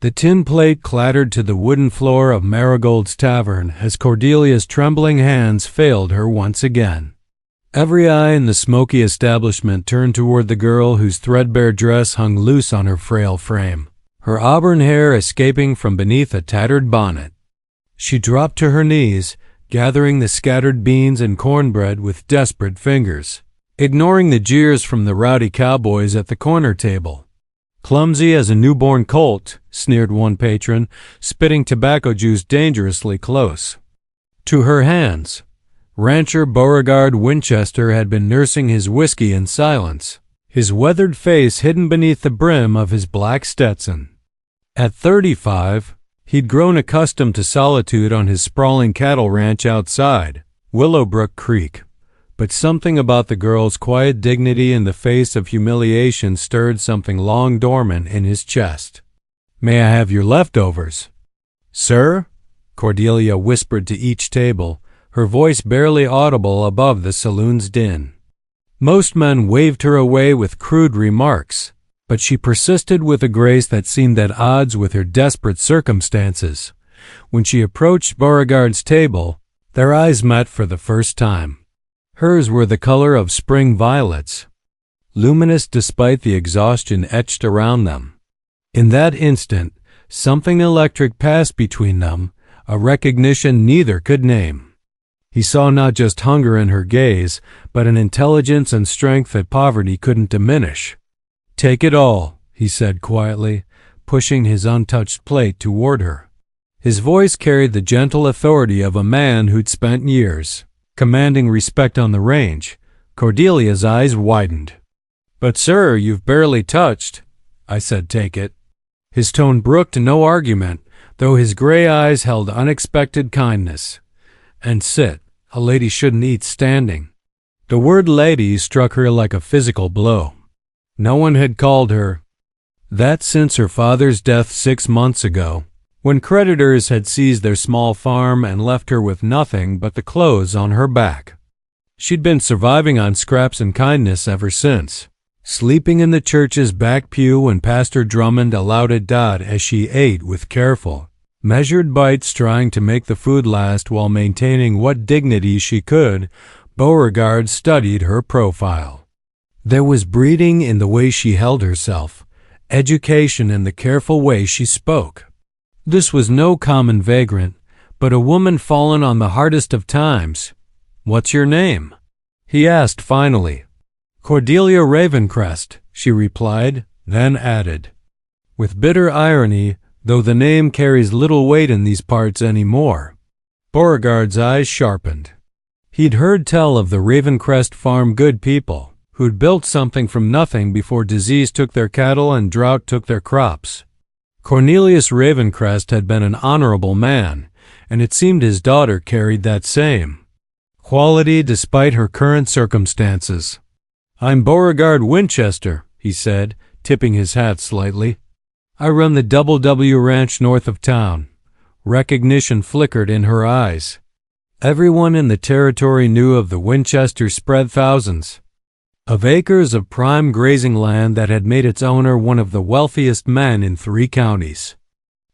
The tin plate clattered to the wooden floor of Marigold's Tavern as Cordelia's trembling hands failed her once again. Every eye in the smoky establishment turned toward the girl whose threadbare dress hung loose on her frail frame, her auburn hair escaping from beneath a tattered bonnet. She dropped to her knees, gathering the scattered beans and cornbread with desperate fingers, ignoring the jeers from the rowdy cowboys at the corner table. "Clumsy as a newborn colt," sneered one patron, spitting tobacco juice dangerously close to her hands. Rancher Beauregard Winchester had been nursing his whiskey in silence, his weathered face hidden beneath the brim of his black Stetson. At 35, he'd grown accustomed to solitude on his sprawling cattle ranch outside Willowbrook Creek, but something about the girl's quiet dignity in the face of humiliation stirred something long dormant in his chest. "May I have your leftovers?" "Sir?" Cordelia whispered to each table, her voice barely audible above the saloon's din. Most men waved her away with crude remarks, but she persisted with a grace that seemed at odds with her desperate circumstances. When she approached Beauregard's table, their eyes met for the first time. Hers were the color of spring violets, luminous despite the exhaustion etched around them. In that instant, something electric passed between them, a recognition neither could name. He saw not just hunger in her gaze, but an intelligence and strength that poverty couldn't diminish. "Take it all," he said quietly, pushing his untouched plate toward her. His voice carried the gentle authority of a man who'd spent years commanding respect on the range. Cordelia's eyes widened. "But sir, you've barely touched." "I said take it." His tone brooked no argument, though his gray eyes held unexpected kindness. "And sit. A lady shouldn't eat standing." The word lady struck her like a physical blow. No one had called her that since her father's death 6 months ago, when creditors had seized their small farm and left her with nothing but the clothes on her back. She'd been surviving on scraps and kindness ever since, sleeping in the church's back pew when Pastor Drummond allowed it dot as she ate with careful, measured bites, trying to make the food last while maintaining what dignity she could. Beauregard studied her profile. There was breeding in the way she held herself, education in the careful way she spoke. This was no common vagrant, but a woman fallen on the hardest of times. "What's your name?" he asked finally. "Cordelia Ravencrest," she replied, then added, with bitter irony, though the name carries little weight in these parts anymore. Beauregard's eyes sharpened. He'd heard tell of the Ravencrest farm good people, who'd built something from nothing before disease took their cattle and drought took their crops. Cornelius Ravencrest had been an honorable man, and it seemed his daughter carried that same quality despite her current circumstances. "I'm Beauregard Winchester," he said, tipping his hat slightly. "I run the Double W Ranch north of town." Recognition flickered in her eyes. Everyone in the territory knew of the Winchesters spread thousands of acres of prime grazing land that had made its owner one of the wealthiest men in 3 counties.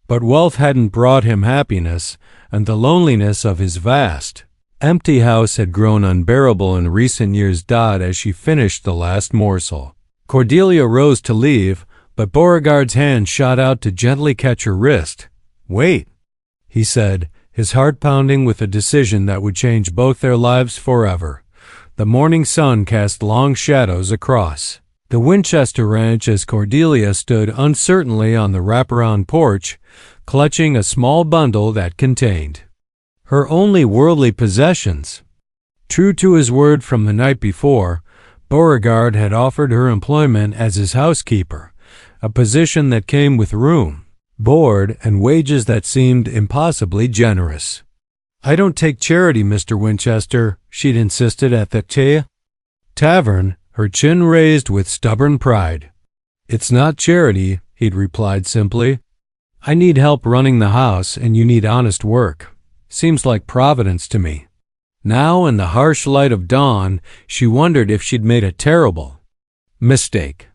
But wealth hadn't brought him happiness, and the loneliness of his vast, empty house had grown unbearable in recent years. As she finished the last morsel, Cordelia rose to leave, but Beauregard's hand shot out to gently catch her wrist. "Wait," he said, his heart pounding with a decision that would change both their lives forever. The morning sun cast long shadows across the Winchester Ranch as Cordelia stood uncertainly on the wraparound porch, clutching a small bundle that contained her only worldly possessions. True to his word from the night before, Beauregard had offered her employment as his housekeeper, a position that came with room, board, and wages that seemed impossibly generous. "I don't take charity, Mr. Winchester," she'd insisted at the tavern, her chin raised with stubborn pride. "It's not charity," he'd replied simply. "I need help running the house, and you need honest work. Seems like Providence to me." Now, in the harsh light of dawn, she wondered if she'd made a terrible mistake.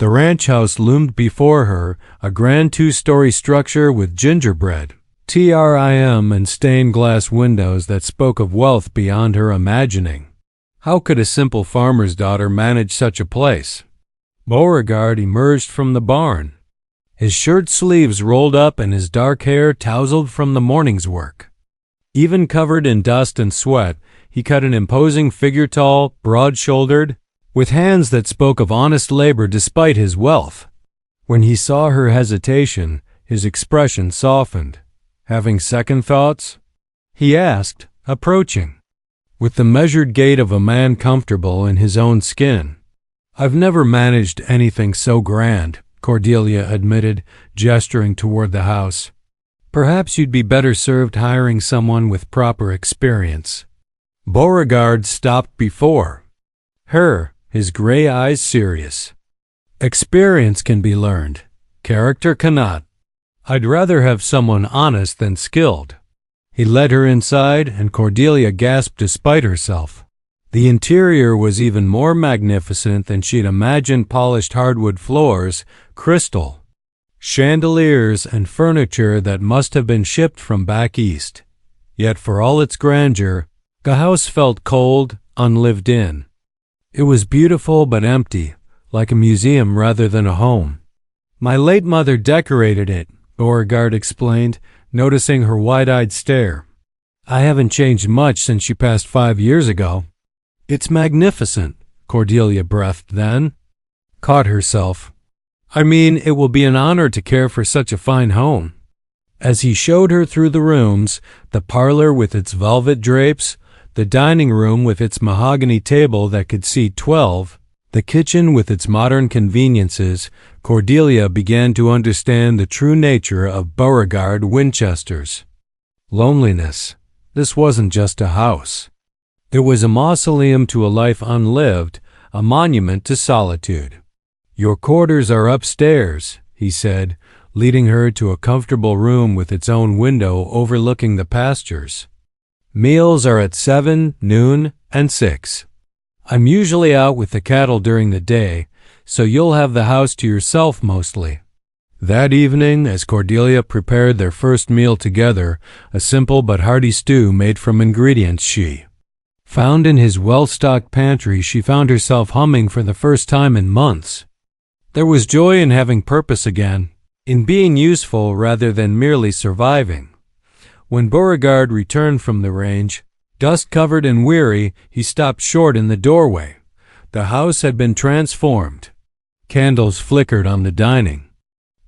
The ranch house loomed before her, a grand two-story structure with gingerbread, trim, and stained glass windows that spoke of wealth beyond her imagining. How could a simple farmer's daughter manage such a place? Beauregard emerged from the barn, his shirt sleeves rolled up and his dark hair tousled from the morning's work. Even covered in dust and sweat, he cut an imposing figure, tall, broad-shouldered, with hands that spoke of honest labor despite his wealth. When he saw her hesitation, his expression softened. Having second thoughts? He asked, approaching, with the measured gait of a man comfortable in his own skin. "I've never managed anything so grand," Cordelia admitted, gesturing toward the house. "Perhaps you'd be better served hiring someone with proper experience." Beauregard stopped before her, his gray eyes serious. "Experience can be learned. Character cannot. I'd rather have someone honest than skilled." He led her inside, and Cordelia gasped despite herself. The interior was even more magnificent than she'd imagined: polished hardwood floors, crystal chandeliers, and furniture that must have been shipped from back east. Yet for all its grandeur, the house felt cold, unlived in. It was beautiful but empty, like a museum rather than a home. "My late mother decorated it," Beauregard explained, noticing her wide-eyed stare. "I haven't changed much since she passed 5 years ago." "It's magnificent," Cordelia breathed, then caught herself. "I mean, it will be an honor to care for such a fine home." As he showed her through the rooms, the parlor with its velvet drapes, the dining room with its mahogany table that could seat 12, the kitchen with its modern conveniences, Cordelia began to understand the true nature of Beauregard Winchester's loneliness. This wasn't just a house. It was a mausoleum to a life unlived, a monument to solitude. "Your quarters are upstairs," he said, leading her to a comfortable room with its own window overlooking the pastures. "Meals are at 7, noon, and 6. I'm usually out with the cattle during the day, so you'll have the house to yourself mostly." That evening, as Cordelia prepared their first meal together, a simple but hearty stew made from ingredients she found in his well-stocked pantry, she found herself humming for the first time in months. There was joy in having purpose again, in being useful rather than merely surviving. When Beauregard returned from the range, dust-covered and weary, he stopped short in the doorway. The house had been transformed. Candles flickered on the dining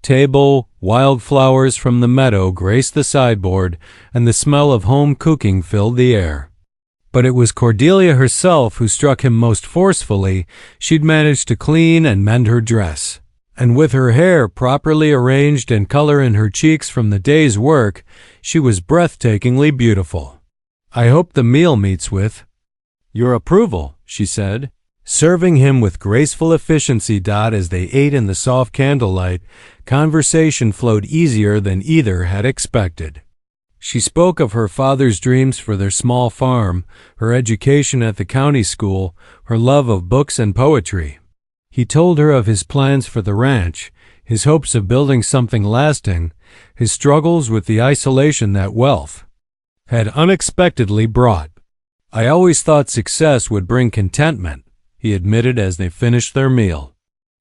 table, wildflowers from the meadow graced the sideboard, and the smell of home cooking filled the air. But it was Cordelia herself who struck him most forcefully. She'd managed to clean and mend her dress, and with her hair properly arranged and color in her cheeks from the day's work, she was breathtakingly beautiful. "I hope the meal meets with your approval," she said, serving him with graceful efficiency. As they ate in the soft candlelight, conversation flowed easier than either had expected. She spoke of her father's dreams for their small farm, her education at the county school, her love of books and poetry. He told her of his plans for the ranch, his hopes of building something lasting, his struggles with the isolation that wealth had unexpectedly brought. "I always thought success would bring contentment," he admitted as they finished their meal.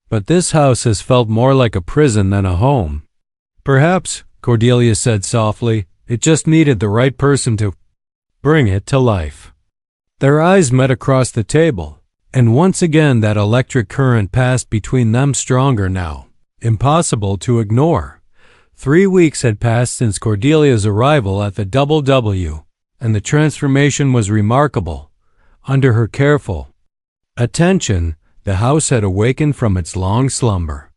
"But this house has felt more like a prison than a home." "Perhaps," Cordelia said softly, "it just needed the right person to bring it to life." Their eyes met across the table, and once again that electric current passed between them, stronger now, impossible to ignore. 3 weeks had passed since Cordelia's arrival at the Double W, and the transformation was remarkable. Under her careful attention, the house had awakened from its long slumber.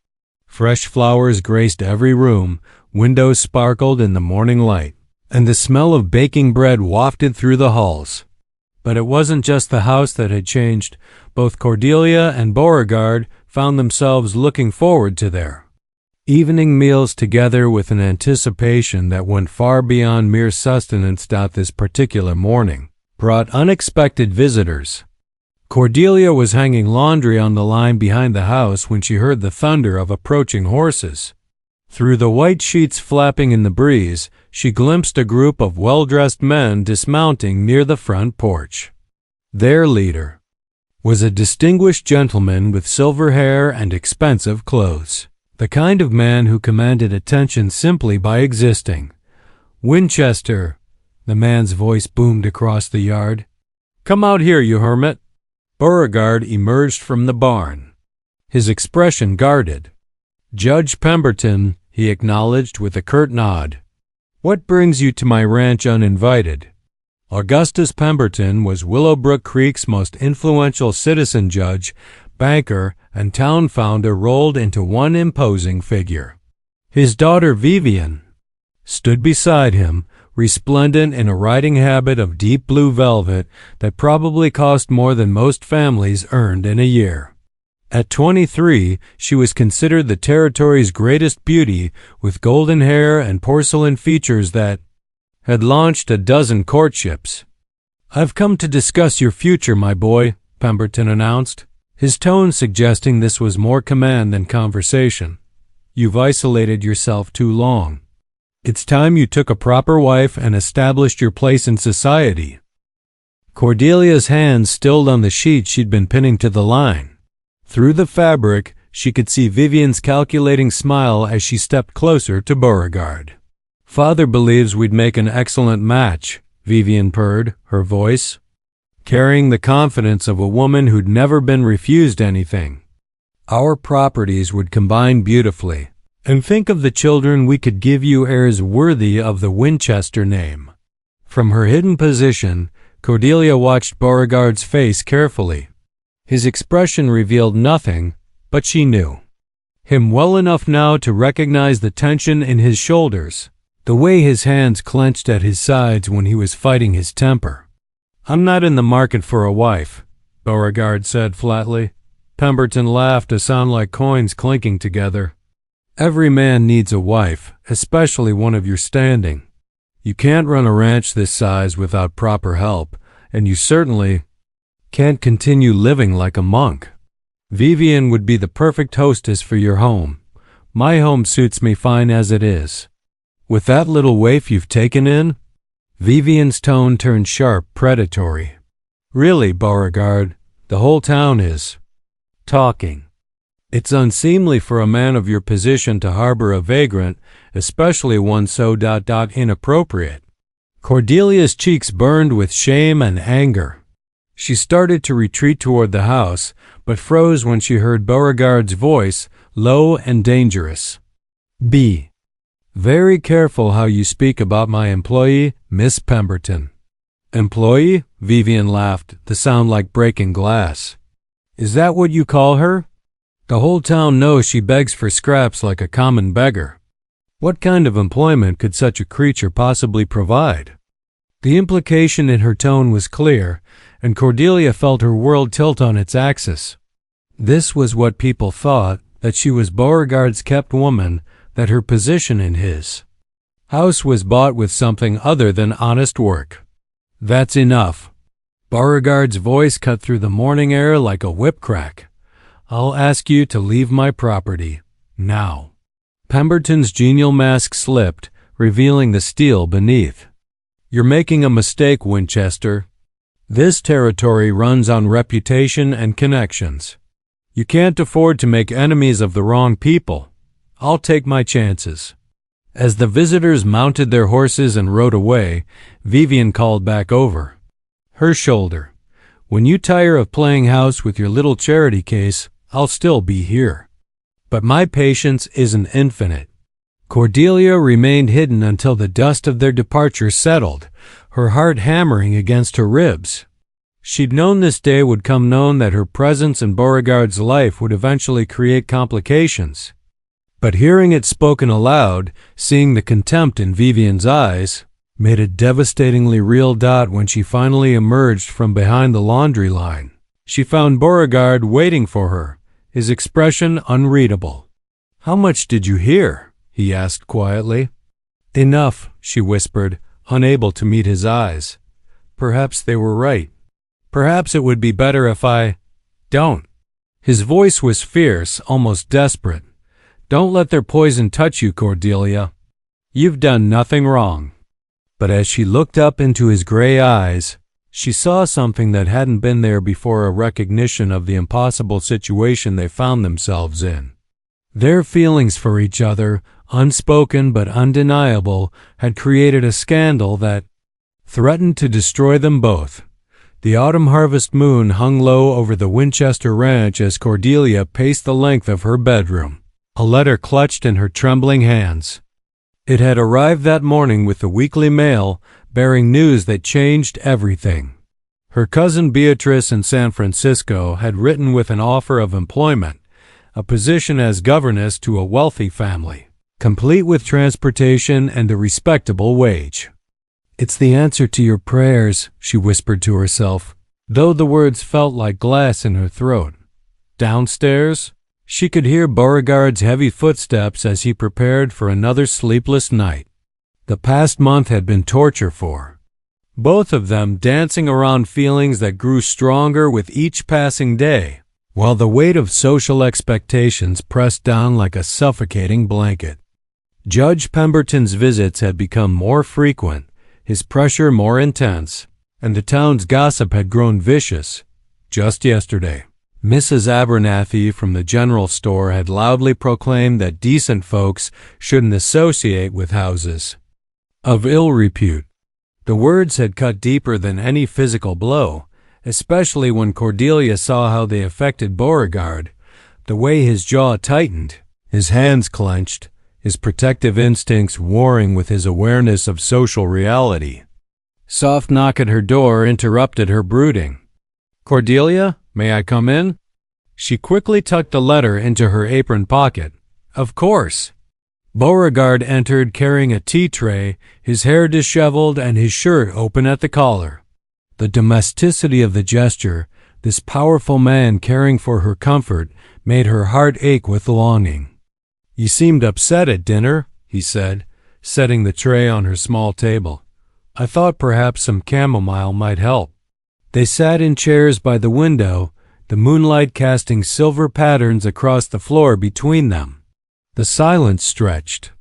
Fresh flowers graced every room, windows sparkled in the morning light, and the smell of baking bread wafted through the halls. But it wasn't just the house that had changed. Both Cordelia and Beauregard found themselves looking forward to their evening meals together with an anticipation that went far beyond mere sustenance. This particular morning brought unexpected visitors. Cordelia was hanging laundry on the line behind the house when she heard the thunder of approaching horses. Through the white sheets flapping in the breeze, she glimpsed a group of well-dressed men dismounting near the front porch. Their leader was a distinguished gentleman with silver hair and expensive clothes, the kind of man who commanded attention simply by existing. "Winchester," the man's voice boomed across the yard. "Come out here, you hermit." Beauregard emerged from the barn, his expression guarded. "Judge Pemberton," he acknowledged with a curt nod. "What brings you to my ranch uninvited?" Augustus Pemberton was Willowbrook Creek's most influential citizen judge, banker, and town founder rolled into one imposing figure. His daughter Vivian stood beside him, resplendent in a riding habit of deep blue velvet that probably cost more than most families earned in a year. At 23, she was considered the territory's greatest beauty, with golden hair and porcelain features that had launched a dozen courtships. "I've come to discuss your future, my boy," Pemberton announced, his tone suggesting this was more command than conversation. "You've isolated yourself too long. It's time you took a proper wife and established your place in society." Cordelia's hands stilled on the sheet she'd been pinning to the line. Through the fabric, she could see Vivian's calculating smile as she stepped closer to Beauregard. "Father believes we'd make an excellent match," Vivian purred, her voice carrying the confidence of a woman who'd never been refused anything. "Our properties would combine beautifully. And think of the children we could give you, heirs worthy of the Winchester name." From her hidden position, Cordelia watched Beauregard's face carefully. His expression revealed nothing, but she knew him well enough now to recognize the tension in his shoulders, the way his hands clenched at his sides when he was fighting his temper. "I'm not in the market for a wife," Beauregard said flatly. Pemberton laughed, a sound like coins clinking together. "Every man needs a wife, especially one of your standing. You can't run a ranch this size without proper help, and you certainly can't continue living like a monk. Vivian would be the perfect hostess for your home. My home suits me fine as it is. With that little waif you've taken in?" Vivian's tone turned sharp, predatory. "Really, Beauregard, the whole town is talking. It's unseemly for a man of your position to harbor a vagrant, especially one so inappropriate." Cordelia's cheeks burned with shame and anger. She started to retreat toward the house, but froze when she heard Beauregard's voice, low and dangerous. "Be very careful how you speak about my employee, Miss Pemberton." "Employee?" Vivian laughed, the sound like breaking glass. "Is that what you call her? The whole town knows she begs for scraps like a common beggar. What kind of employment could such a creature possibly provide?" The implication in her tone was clear, and Cordelia felt her world tilt on its axis. This was what people thought, that she was Beauregard's kept woman, that her position in his house was bought with something other than honest work. "That's enough." Beauregard's voice cut through the morning air like a whip crack. "I'll ask you to leave my property, now." Pemberton's genial mask slipped, revealing the steel beneath. "You're making a mistake, Winchester. This territory runs on reputation and connections. You can't afford to make enemies of the wrong people. I'll take my chances." As the visitors mounted their horses and rode away, Vivian called back over her shoulder, "When you tire of playing house with your little charity case, I'll still be here. But my patience isn't infinite." Cordelia remained hidden until the dust of their departure settled, her heart hammering against her ribs. She'd known this day would come, known that her presence in Beauregard's life would eventually create complications. But hearing it spoken aloud, seeing the contempt in Vivian's eyes, made a devastatingly real. When she finally emerged from behind the laundry line, she found Beauregard waiting for her, his expression unreadable. "How much did you hear?" he asked quietly. "Enough," she whispered, unable to meet his eyes. "Perhaps they were right." Perhaps it would be better if I don't. His voice was fierce, almost desperate. Don't let their poison touch you, Cordelia. You've done nothing wrong. But as she looked up into his gray eyes, she saw something that hadn't been there before, a recognition of the impossible situation they found themselves in. Their feelings for each other, unspoken but undeniable, had created a scandal that threatened to destroy them both. The autumn harvest moon hung low over the Winchester Ranch as Cordelia paced the length of her bedroom, a letter clutched in her trembling hands. It had arrived that morning with the weekly mail, bearing news that changed everything. Her cousin Beatrice in San Francisco had written with an offer of employment, a position as governess to a wealthy family, complete with transportation and a respectable wage. "It's the answer to your prayers," she whispered to herself, though the words felt like glass in her throat. Downstairs, she could hear Beauregard's heavy footsteps as he prepared for another sleepless night. The past month had been torture for both of them, dancing around feelings that grew stronger with each passing day, while the weight of social expectations pressed down like a suffocating blanket. Judge Pemberton's visits had become more frequent, his pressure more intense, and the town's gossip had grown vicious. Just yesterday, Mrs. Abernathy from the general store had loudly proclaimed that decent folks shouldn't associate with houses of ill repute. The words had cut deeper than any physical blow, especially when Cordelia saw how they affected Beauregard, the way his jaw tightened, his hands clenched, his protective instincts warring with his awareness of social reality. Soft knock at her door interrupted her brooding. "Cordelia, may I come in?" She quickly tucked the letter into her apron pocket. "Of course." Beauregard entered carrying a tea tray, his hair disheveled and his shirt open at the collar. The domesticity of the gesture, this powerful man caring for her comfort, made her heart ache with longing. "You seemed upset at dinner," he said, setting the tray on her small table. "I thought perhaps some chamomile might help." They sat in chairs by the window, the moonlight casting silver patterns across the floor between them. The silence stretched,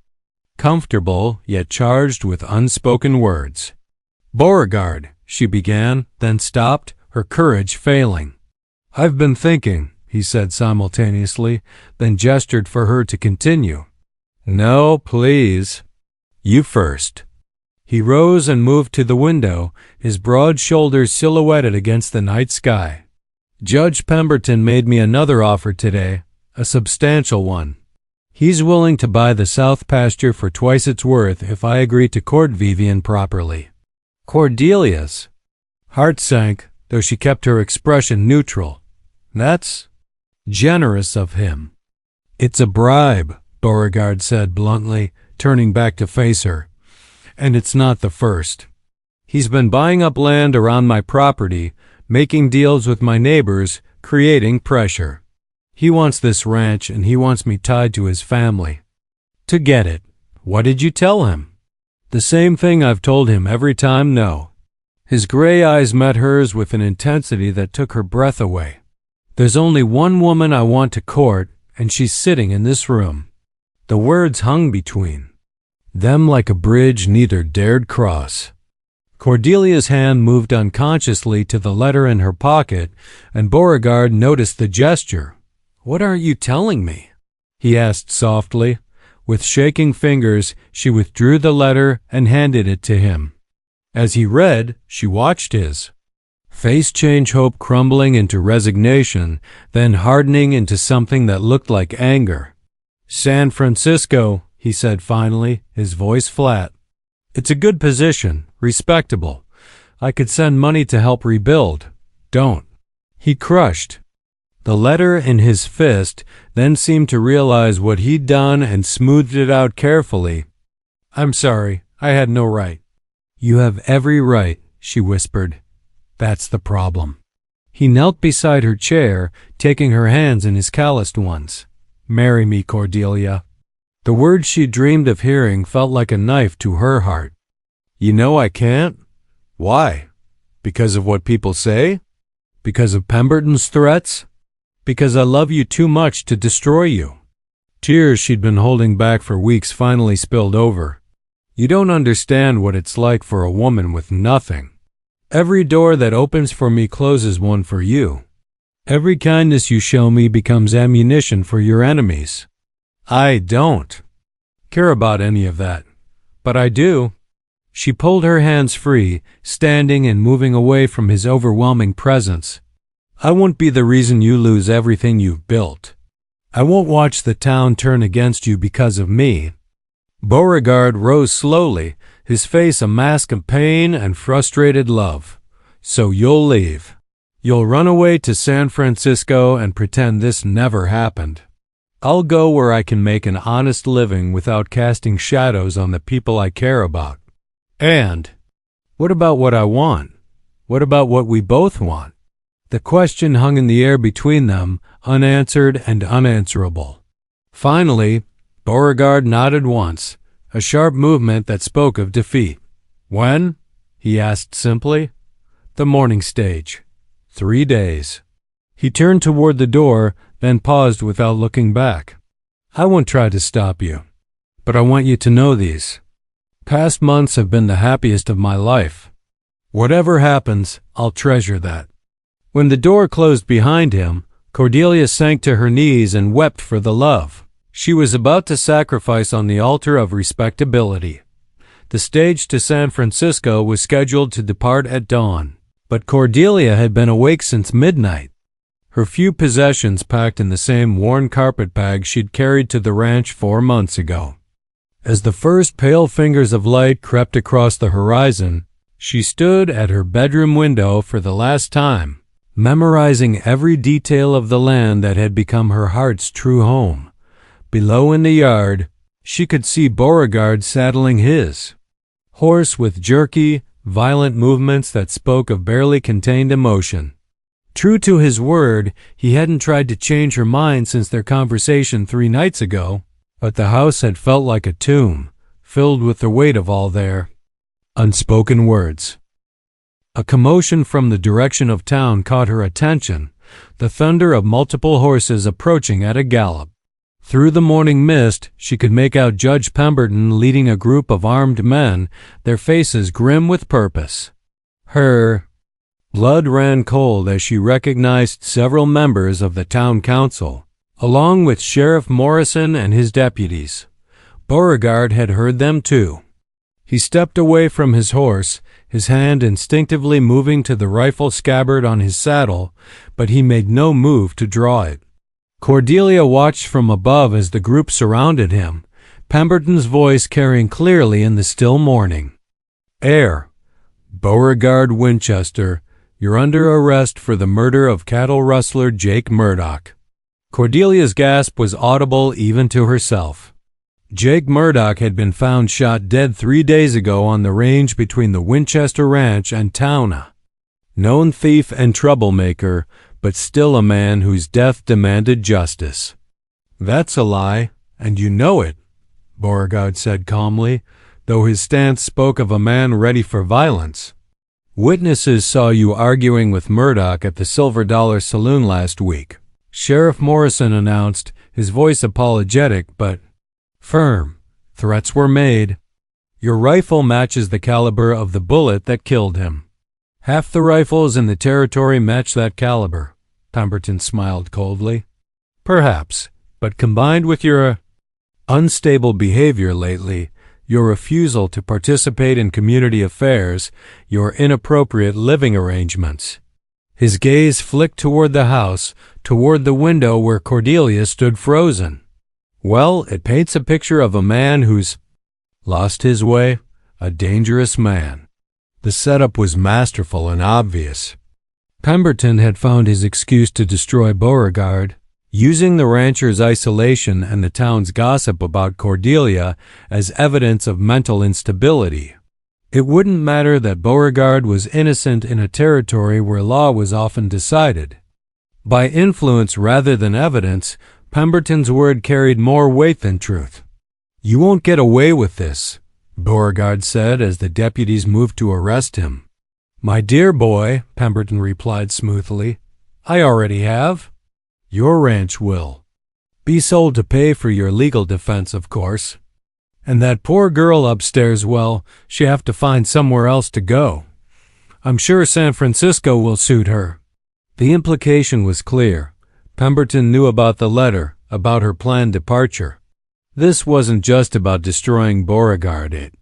comfortable yet charged with unspoken words. "Beauregard," she began, then stopped, her courage failing. "I've been thinking," he said simultaneously, then gestured for her to continue. "No, please. You first." He rose and moved to the window, his broad shoulders silhouetted against the night sky. "Judge Pemberton made me another offer today, a substantial one. He's willing to buy the south pasture for twice its worth if I agree to court Vivian properly." Cordelia's heart sank, though she kept her expression neutral. "That's generous of him." "It's a bribe," Beauregard said bluntly, turning back to face her. "And it's not the first. He's been buying up land around my property, making deals with my neighbors, creating pressure. He wants this ranch and he wants me tied to his family. To get it, what did you tell him?" "The same thing I've told him every time, no." His gray eyes met hers with an intensity that took her breath away. "There's only one woman I want to court, and she's sitting in this room." The words hung between them like a bridge neither dared cross. Cordelia's hand moved unconsciously to the letter in her pocket, and Beauregard noticed the gesture. "What are you telling me?" he asked softly. With shaking fingers, she withdrew the letter and handed it to him. As he read, she watched his face change, hope crumbling into resignation, then hardening into something that looked like anger. "San Francisco," he said finally, his voice flat. "It's a good position, respectable. I could send money to help rebuild. Don't." He crushed the letter in his fist, then seemed to realize what he'd done and smoothed it out carefully. "I'm sorry, I had no right." "You have every right," she whispered. "That's the problem." He knelt beside her chair, taking her hands in his calloused ones. "Marry me, Cordelia." The words she dreamed of hearing felt like a knife to her heart. "You know I can't." "Why? Because of what people say?" Because of Pemberton's threats? Because I love you too much to destroy you. Tears she'd been holding back for weeks finally spilled over. You don't understand what it's like for a woman with nothing. Every door that opens for me closes one for you. Every kindness you show me becomes ammunition for your enemies. I don't care about any of that, but I do. She pulled her hands free, standing and moving away from his overwhelming presence. I won't be the reason you lose everything you've built. I won't watch the town turn against you because of me. Beauregard rose slowly, his face a mask of pain and frustrated love. So you'll leave. You'll run away to San Francisco and pretend this never happened. I'll go where I can make an honest living without casting shadows on the people I care about. And what about what I want? What about what we both want? The question hung in the air between them, unanswered and unanswerable. Finally, Beauregard nodded once, a sharp movement that spoke of defeat. When? He asked simply. The morning stage. 3 days. He turned toward the door, then paused without looking back. I won't try to stop you, but I want you to know these. Past months have been the happiest of my life. Whatever happens, I'll treasure that. When the door closed behind him, Cordelia sank to her knees and wept for the love she was about to sacrifice on the altar of respectability. The stage to San Francisco was scheduled to depart at dawn, but Cordelia had been awake since midnight. Her few possessions packed in the same worn carpet bag she'd carried to the ranch 4 months ago. As the first pale fingers of light crept across the horizon, she stood at her bedroom window for the last time, memorizing every detail of the land that had become her heart's true home. Below in the yard, she could see Beauregard saddling his horse with jerky, violent movements that spoke of barely contained emotion. True to his word, he hadn't tried to change her mind since their conversation 3 nights ago, but the house had felt like a tomb, filled with the weight of all their unspoken words. A commotion from the direction of town caught her attention, the thunder of multiple horses approaching at a gallop. Through the morning mist, she could make out Judge Pemberton leading a group of armed men, their faces grim with purpose. Her blood ran cold as she recognized several members of the town council, along with Sheriff Morrison and his deputies. Beauregard had heard them too. He stepped away from his horse, his hand instinctively moving to the rifle scabbard on his saddle, but he made no move to draw it. Cordelia watched from above as the group surrounded him, Pemberton's voice carrying clearly in the still morning. Heir, Beauregard Winchester, you're under arrest for the murder of cattle rustler Jake Murdoch. Cordelia's gasp was audible even to herself. Jake Murdoch had been found shot dead 3 days ago on the range between the Winchester Ranch and Towna. Known thief and troublemaker, but still a man whose death demanded justice. That's a lie, and you know it, Beauregard said calmly, though his stance spoke of a man ready for violence. Witnesses saw you arguing with Murdoch at the Silver Dollar Saloon last week, Sheriff Morrison announced, his voice apologetic but firm. Threats were made. Your rifle matches the caliber of the bullet that killed him. Half the rifles in the territory match that caliber, Pemberton smiled coldly. Perhaps, but combined with your unstable behavior lately, your refusal to participate in community affairs, your inappropriate living arrangements. His gaze flicked toward the house, toward the window where Cordelia stood frozen. Well, it paints a picture of a man who's lost his way, a dangerous man. The setup was masterful and obvious. Pemberton had found his excuse to destroy Beauregard, using the rancher's isolation and the town's gossip about Cordelia as evidence of mental instability. It wouldn't matter that Beauregard was innocent in a territory where law was often decided. By influence rather than evidence, Pemberton's word carried more weight than truth. You won't get away with this, Beauregard said as the deputies moved to arrest him. "My dear boy," Pemberton replied smoothly, "I already have. Your ranch will be sold to pay for your legal defense, of course. And that poor girl upstairs, well, she'll have to find somewhere else to go. I'm sure San Francisco will suit her." The implication was clear. Pemberton knew about the letter, about her planned departure. This wasn't just about destroying Beauregard. It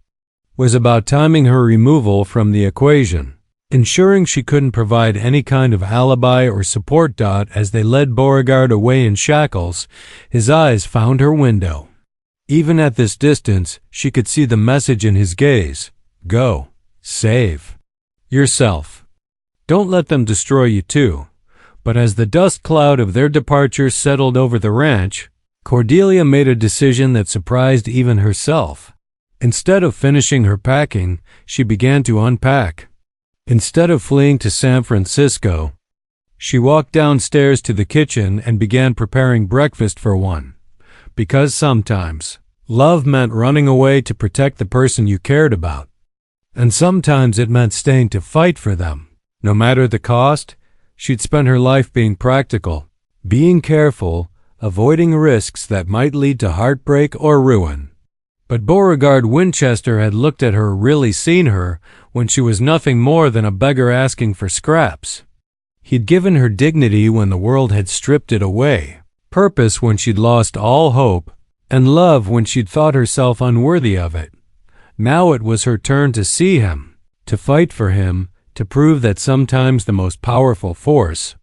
was about timing her removal from the equation, ensuring she couldn't provide any kind of alibi or support. As they led Beauregard away in shackles, his eyes found her window. Even at this distance, she could see the message in his gaze. Go. Save yourself. Don't let them destroy you too. But as the dust cloud of their departure settled over the ranch, Cordelia made a decision that surprised even herself. Instead of finishing her packing, she began to unpack. Instead of fleeing to San Francisco, she walked downstairs to the kitchen and began preparing breakfast for one. Because sometimes, love meant running away to protect the person you cared about. And sometimes it meant staying to fight for them. No matter the cost, she'd spent her life being practical, being careful, avoiding risks that might lead to heartbreak or ruin. But Beauregard Winchester had looked at her, really seen her, when she was nothing more than a beggar asking for scraps. He'd given her dignity when the world had stripped it away, purpose when she'd lost all hope, and love when she'd thought herself unworthy of it. Now it was her turn to see him, to fight for him, to prove that sometimes the most powerful force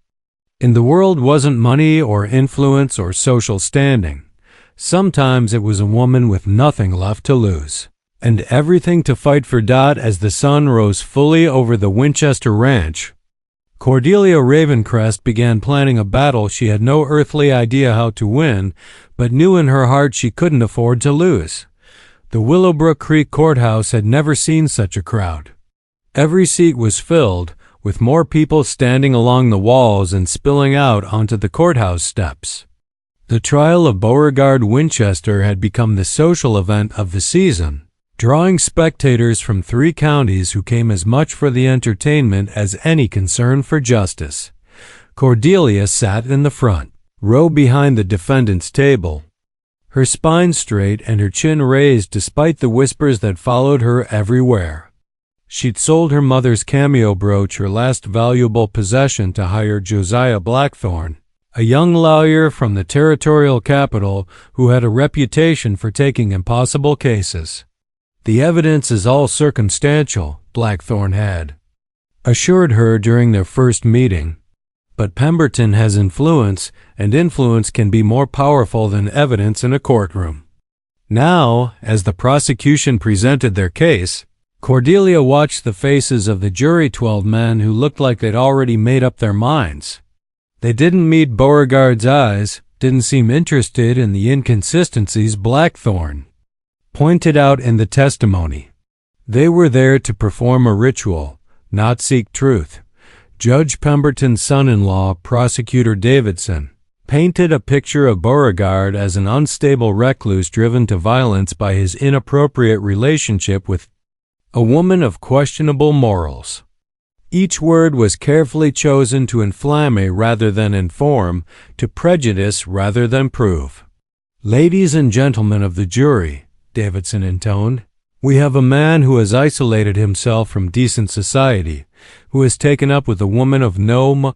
in the world wasn't money or influence or social standing. Sometimes it was a woman with nothing left to lose, and everything to fight for. As the sun rose fully over the Winchester Ranch, Cordelia Ravencrest began planning a battle she had no earthly idea how to win, but knew in her heart she couldn't afford to lose. The Willowbrook Creek Courthouse had never seen such a crowd. Every seat was filled, with more people standing along the walls and spilling out onto the courthouse steps. The trial of Beauregard Winchester had become the social event of the season, drawing spectators from 3 counties who came as much for the entertainment as any concern for justice. Cordelia sat in the front row behind the defendant's table, her spine straight and her chin raised despite the whispers that followed her everywhere. She'd sold her mother's cameo brooch, her last valuable possession, to hire Josiah Blackthorne, a young lawyer from the territorial capital who had a reputation for taking impossible cases. "The evidence is all circumstantial," Blackthorne had assured her during their first meeting. "But Pemberton has influence, and influence can be more powerful than evidence in a courtroom." Now, as the prosecution presented their case, Cordelia watched the faces of the jury, 12 men who looked like they'd already made up their minds. They didn't meet Beauregard's eyes, didn't seem interested in the inconsistencies Blackthorne pointed out in the testimony. They were there to perform a ritual, not seek truth. Judge Pemberton's son-in-law, Prosecutor Davidson, painted a picture of Beauregard as an unstable recluse driven to violence by his inappropriate relationship with a woman of questionable morals. Each word was carefully chosen to inflame rather than inform, to prejudice rather than prove. "Ladies and gentlemen of the jury," Davidson intoned, "we have a man who has isolated himself from decent society, who has taken up with a woman of no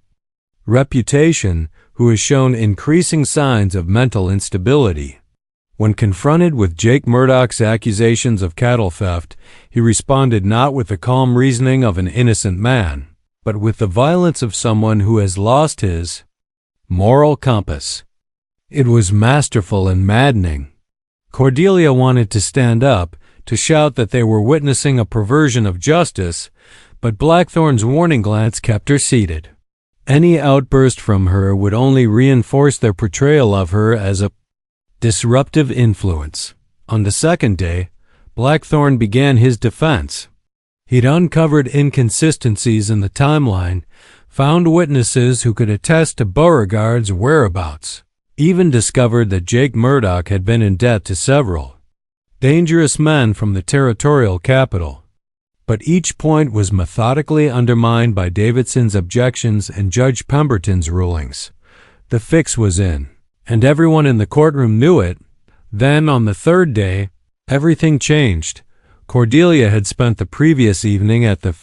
reputation, who has shown increasing signs of mental instability. When confronted with Jake Murdoch's accusations of cattle theft, he responded not with the calm reasoning of an innocent man, but with the violence of someone who has lost his moral compass." It was masterful and maddening. Cordelia wanted to stand up, to shout that they were witnessing a perversion of justice, but Blackthorne's warning glance kept her seated. Any outburst from her would only reinforce their portrayal of her as a disruptive influence. On the second day, Blackthorne began his defense. He'd uncovered inconsistencies in the timeline, found witnesses who could attest to Beauregard's whereabouts, even discovered that Jake Murdoch had been in debt to several dangerous men from the territorial capital. But each point was methodically undermined by Davidson's objections and Judge Pemberton's rulings. The fix was in, and everyone in the courtroom knew it. Then, on the third day, everything changed. Cordelia had spent the previous evening at the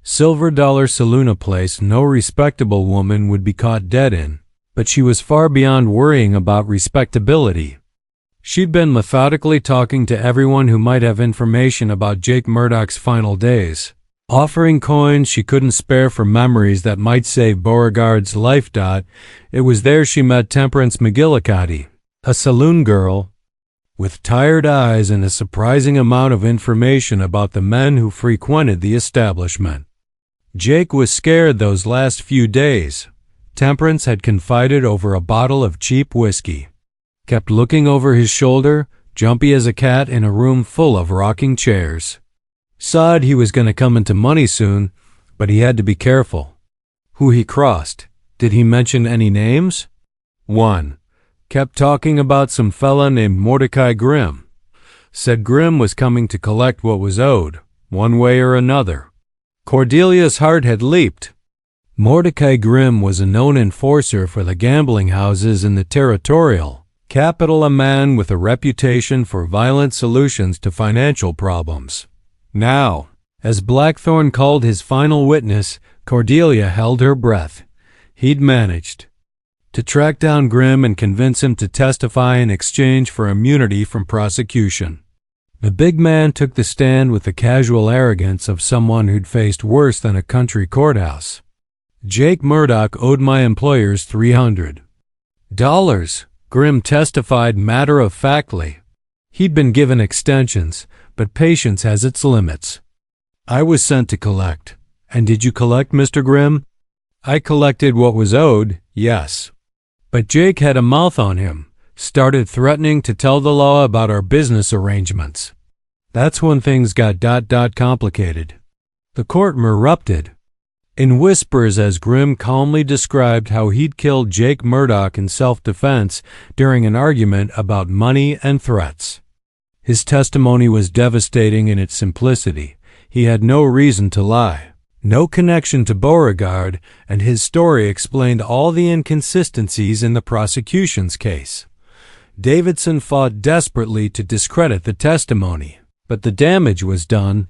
Silver Dollar Saloon, a place no respectable woman would be caught dead in, but she was far beyond worrying about respectability. She'd been methodically talking to everyone who might have information about Jake Murdoch's final days, offering coins she couldn't spare for memories that might save Beauregard's life. It was there she met Temperance McGillicuddy, a saloon girl with tired eyes and a surprising amount of information about the men who frequented the establishment. Jake was scared those last few days. Temperance had confided over a bottle of cheap whiskey. Kept looking over his shoulder, jumpy as a cat in a room full of rocking chairs. Sawed he was going to come into money soon, but he had to be careful. Who he crossed. Did he mention any names? 1. Kept talking about some fella named Mordecai Grimm. Said Grimm was coming to collect what was owed, one way or another. Cordelia's heart had leaped. Mordecai Grimm was a known enforcer for the gambling houses in the Territorial Capital, a man with a reputation for violent solutions to financial problems. Now, as Blackthorne called his final witness, Cordelia held her breath. He'd managed to track down Grimm and convince him to testify in exchange for immunity from prosecution. The big man took the stand with the casual arrogance of someone who'd faced worse than a country courthouse. Jake Murdoch owed my employers $300. Grimm testified matter-of-factly. He'd been given extensions, but patience has its limits. I was sent to collect. And did you collect, Mr. Grimm? I collected what was owed, yes. But Jake had a mouth on him, started threatening to tell the law about our business arrangements. That's when things got complicated. The court erupted in whispers as Grimm calmly described how he'd killed Jake Murdoch in self-defense during an argument about money and threats. His testimony was devastating in its simplicity. He had no reason to lie, no connection to Beauregard, and his story explained all the inconsistencies in the prosecution's case. Davidson fought desperately to discredit the testimony, but the damage was done.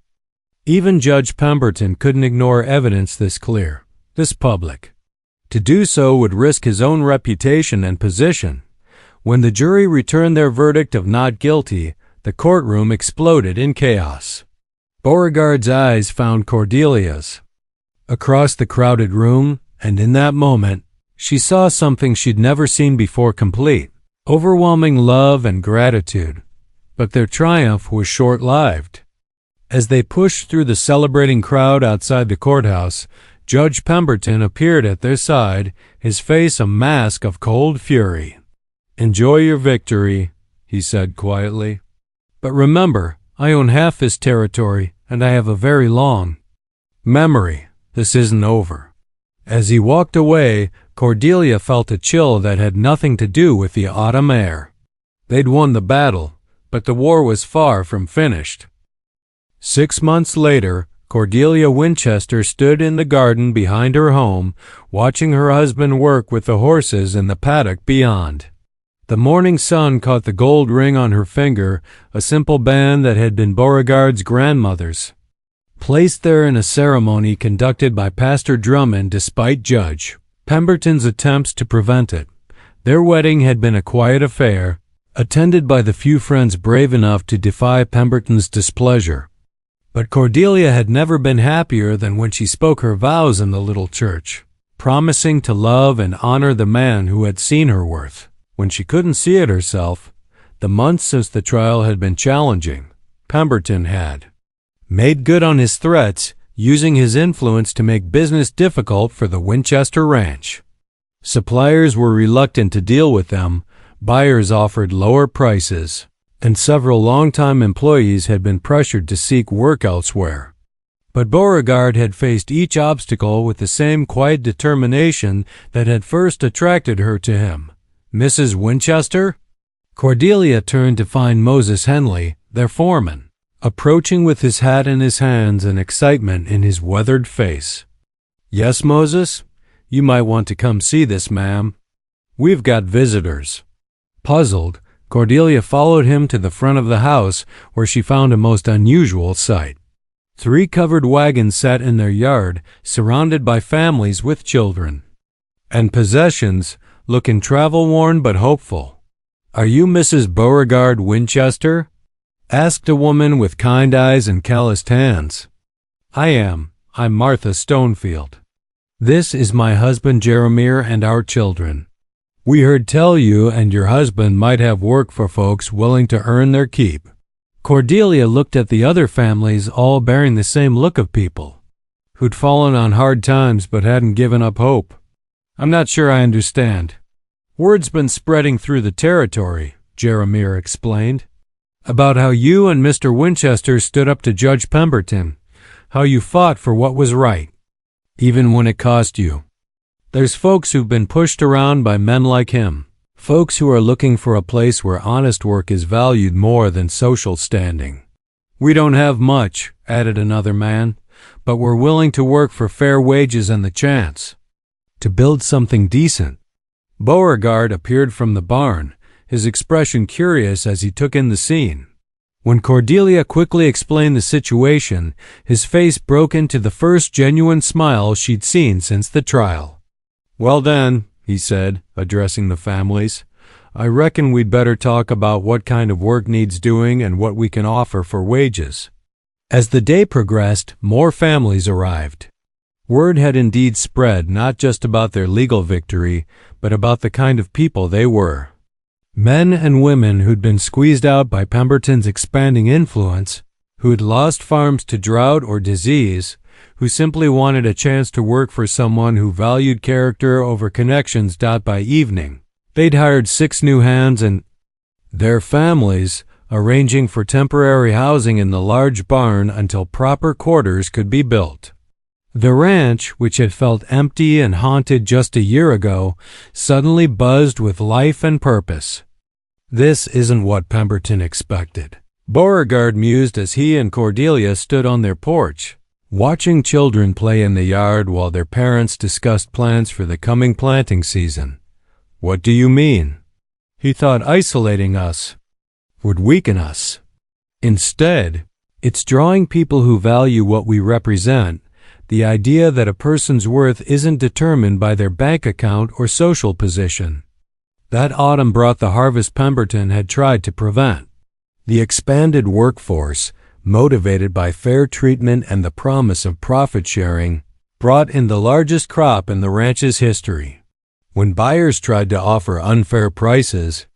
Even Judge Pemberton couldn't ignore evidence this clear, this public. To do so would risk his own reputation and position. When the jury returned their verdict of not guilty, the courtroom exploded in chaos. Beauregard's eyes found Cordelia's across the crowded room, and in that moment, she saw something she'd never seen before: complete, overwhelming love and gratitude. But their triumph was short-lived. As they pushed through the celebrating crowd outside the courthouse, Judge Pemberton appeared at their side, his face a mask of cold fury. "Enjoy your victory," he said quietly. "But remember, I own half this territory, and I have a very long memory. This isn't over." As he walked away, Cordelia felt a chill that had nothing to do with the autumn air. They'd won the battle, but the war was far from finished. 6 months later, Cordelia Winchester stood in the garden behind her home, watching her husband work with the horses in the paddock beyond. The morning sun caught the gold ring on her finger, a simple band that had been Beauregard's grandmother's, placed there in a ceremony conducted by Pastor Drummond despite Judge Pemberton's attempts to prevent it. Their wedding had been a quiet affair, attended by the few friends brave enough to defy Pemberton's displeasure. But Cordelia had never been happier than when she spoke her vows in the little church, promising to love and honor the man who had seen her worth. When she couldn't see it herself, the months since the trial had been challenging. Pemberton had made good on his threats, using his influence to make business difficult for the Winchester Ranch. Suppliers were reluctant to deal with them, buyers offered lower prices, and several longtime employees had been pressured to seek work elsewhere. But Beauregard had faced each obstacle with the same quiet determination that had first attracted her to him. Mrs. Winchester? Cordelia turned to find Moses Henley, their foreman. approaching with his hat in his hands and excitement in his weathered face. "Yes, Moses? You might want to come see this, ma'am. We've got visitors." Puzzled, Cordelia followed him to the front of the house, where she found a most unusual sight. 3 covered wagons sat in their yard, surrounded by families with children and possessions, looking travel-worn but hopeful. "Are you Mrs. Beauregard Winchester?" asked a woman with kind eyes and calloused hands. "I am. I'm Martha Stonefield. This is my husband Jeremiah and our children. We heard tell you and your husband might have work for folks willing to earn their keep." Cordelia looked at the other families, all bearing the same look of people who'd fallen on hard times but hadn't given up hope. "I'm not sure I understand. Word's been spreading through the territory," Jeremiah explained, "about how you and Mr. Winchester stood up to Judge Pemberton, how you fought for what was right, even when it cost you. There's folks who've been pushed around by men like him, folks who are looking for a place where honest work is valued more than social standing." "We don't have much," added another man, "but we're willing to work for fair wages and the chance to build something decent." Beauregard appeared from the barn, his expression curious as he took in the scene. When Cordelia quickly explained the situation, his face broke into the first genuine smile she'd seen since the trial. "Well then," he said, addressing the families, "I reckon we'd better talk about what kind of work needs doing and what we can offer for wages." As the day progressed, more families arrived. Word had indeed spread not just about their legal victory, but about the kind of people they were. Men and women who'd been squeezed out by Pemberton's expanding influence, who'd lost farms to drought or disease, who simply wanted a chance to work for someone who valued character over connections. By evening, they'd hired 6 new hands and their families, arranging for temporary housing in the large barn until proper quarters could be built. The ranch, which had felt empty and haunted just a year ago, suddenly buzzed with life and purpose. "This isn't what Pemberton expected," Beauregard mused as he and Cordelia stood on their porch, watching children play in the yard while their parents discussed plans for the coming planting season. "What do you mean?" He thought isolating us would weaken us. Instead, it's drawing people who value what we represent, the idea that a person's worth isn't determined by their bank account or social position. That autumn brought the harvest Pemberton had tried to prevent. The expanded workforce, motivated by fair treatment and the promise of profit sharing, brought in the largest crop in the ranch's history. When buyers tried to offer unfair prices,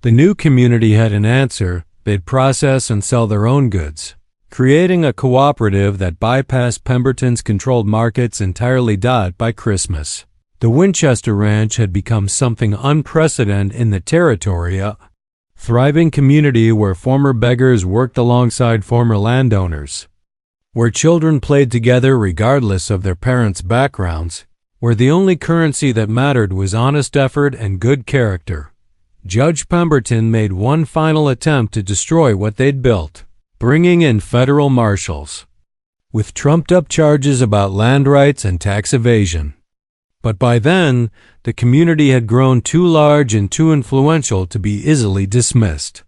the new community had an answer. They'd process and sell their own goods, creating a cooperative that bypassed Pemberton's controlled markets entirely. By Christmas, the Winchester Ranch had become something unprecedented in the territory, a thriving community where former beggars worked alongside former landowners, where children played together regardless of their parents' backgrounds, where the only currency that mattered was honest effort and good character. Judge Pemberton made one final attempt to destroy what they'd built, bringing in federal marshals with trumped-up charges about land rights and tax evasion. But by then, the community had grown too large and too influential to be easily dismissed.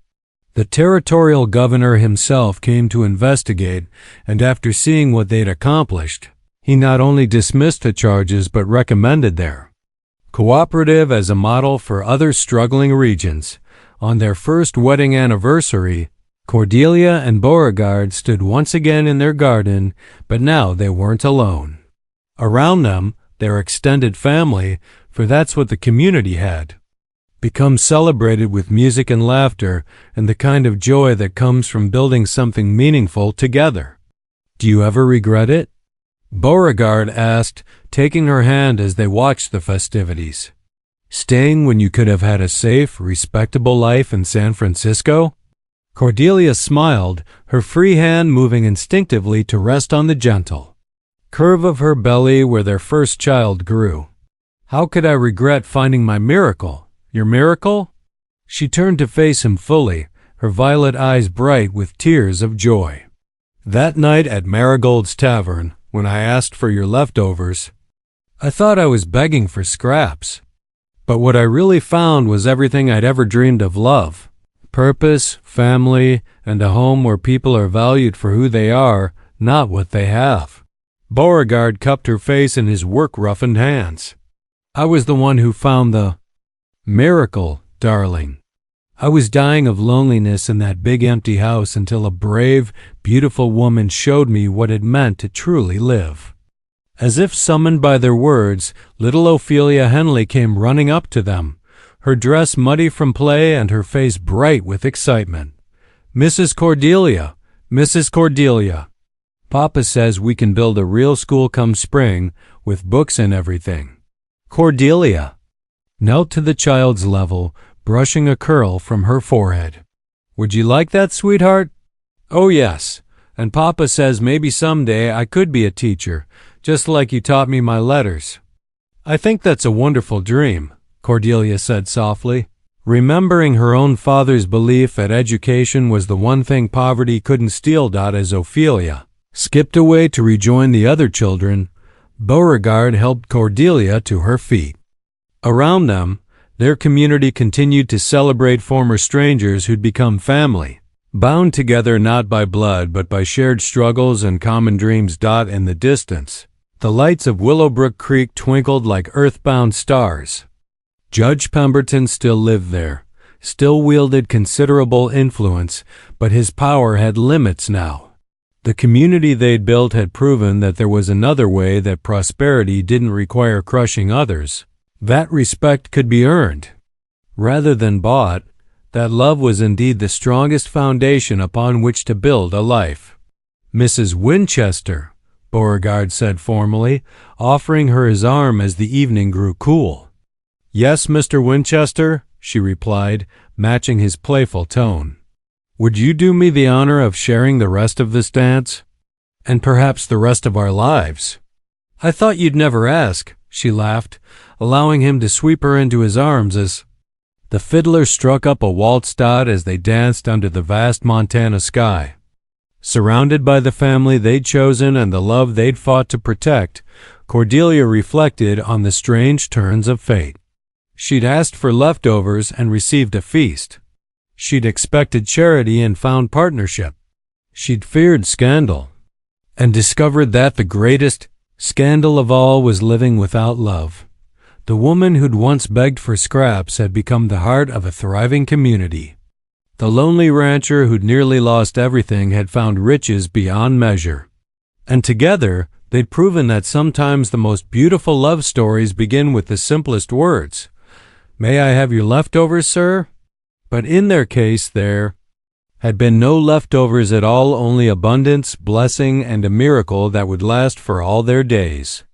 The territorial governor himself came to investigate, and after seeing what they'd accomplished, he not only dismissed the charges but recommended their cooperative as a model for other struggling regions. On their first wedding anniversary, Cordelia and Beauregard stood once again in their garden, but now they weren't alone. Around them, their extended family, for that's what the community had become, celebrated with music and laughter and the kind of joy that comes from building something meaningful together. "Do you ever regret it?" Beauregard asked, taking her hand as they watched the festivities. "Staying when you could have had a safe, respectable life in San Francisco?" Cordelia smiled, her free hand moving instinctively to rest on the gentle curve of her belly where their first child grew. "How could I regret finding my miracle? Your miracle?" She turned to face him fully, her violet eyes bright with tears of joy. That night at Marigold's Tavern, when I asked for your leftovers, I thought I was begging for scraps. But what I really found was everything I'd ever dreamed of: love, purpose, family, and a home where people are valued for who they are, not what they have. Beauregard cupped her face in his work-roughened hands. I was the one who found the miracle, darling. I was dying of loneliness in that big empty house until a brave, beautiful woman showed me what it meant to truly live. As if summoned by their words, little Ophelia Henley came running up to them, her dress muddy from play and her face bright with excitement. "Mrs. Cordelia! Mrs. Cordelia! Papa says we can build a real school come spring, with books and everything." Cordelia knelt to the child's level, brushing a curl from her forehead. "Would you like that, sweetheart?" "Oh, yes. And Papa says maybe someday I could be a teacher, just like you taught me my letters." "I think that's a wonderful dream," Cordelia said softly, remembering her own father's belief that education was the one thing poverty couldn't steal. As Ophelia skipped away to rejoin the other children, Beauregard helped Cordelia to her feet. Around them, their community continued to celebrate former strangers who'd become family, bound together not by blood but by shared struggles and common dreams. In the distance, the lights of Willowbrook Creek twinkled like earthbound stars. Judge Pemberton still lived there, still wielded considerable influence, but his power had limits now. The community they'd built had proven that there was another way, that prosperity didn't require crushing others, that respect could be earned rather than bought, that love was indeed the strongest foundation upon which to build a life. "Mrs. Winchester," Beauregard said formally, offering her his arm as the evening grew cool. "Yes, Mr. Winchester," she replied, matching his playful tone. "Would you do me the honor of sharing the rest of this dance? And perhaps the rest of our lives?" "I thought you'd never ask," she laughed, allowing him to sweep her into his arms as the fiddler struck up a waltz. As they danced under the vast Montana sky, surrounded by the family they'd chosen and the love they'd fought to protect, Cordelia reflected on the strange turns of fate. She'd asked for leftovers and received a feast. She'd expected charity and found partnership. She'd feared scandal and discovered that the greatest scandal of all was living without love. The woman who'd once begged for scraps had become the heart of a thriving community. The lonely rancher who'd nearly lost everything had found riches beyond measure. And together, they'd proven that sometimes the most beautiful love stories begin with the simplest words. "May I have your leftovers, sir?" But in their case there had been no leftovers at all, only abundance, blessing, and a miracle that would last for all their days.